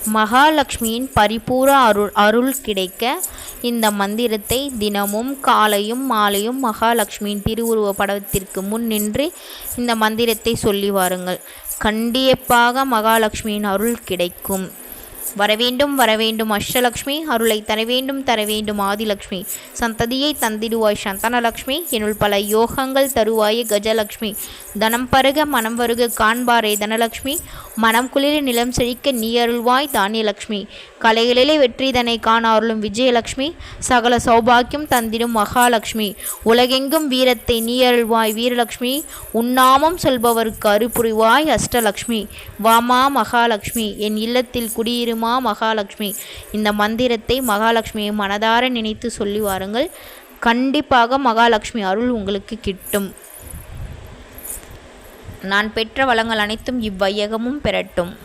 மகாலட்சுமியின் பரிபூர அருள் கிடைக்க இந்த மந்திரத்தை தினமும் காலையும் மாலையும் மகாலட்சுமியின் திருவுருவ படத்திற்கு முன் நின்று இந்த மந்திரத்தை சொல்லி வாருங்கள். கண்டிப்பாக மகாலட்சுமியின் அருள் கிடைக்கும். வரவேண்டும் வரவேண்டும் அஷ்டலக்ஷ்மி, அருளை தரவேண்டும் ஆதிலக்ஷ்மி, சந்ததியை தந்திடுவாய் சந்தனலக்ஷ்மி, என்னுள் பல யோகங்கள் தருவாய கஜலக்ஷ்மி, தனம் பருக மனம் வருக காண்பாரே தனலக்ஷ்மி, மனம் குளிர நிலம் செழிக்க நீ அருள்வாய் தானியலக்ஷ்மி, கலைகளிலே வெற்றிதனை காண அருளும் விஜயலக்ஷ்மி, சகல சௌபாக்கியம் தந்திடும் மகாலட்சுமி, உலகெங்கும் வீரத்தை நீ அருள்வாய் வீரலக்ஷ்மி, உன்னாமம் சொல்பவருக்கு அருள்புரிவாய் அஷ்டலக்ஷ்மி, வாமா மகாலட்சுமி, என் இல்லத்தில் குடியிருமா மகாலட்சுமி. இந்த மந்திரத்தை மகாலட்சுமியை மனதார நினைத்து சொல்லி வாருங்கள். கண்டிப்பாக மகாலட்சுமி அருள் உங்களுக்கு கிட்டும். நான் பெற்ற வளங்கள் அனைத்தும் இவ்வையகமும் பெறட்டும்.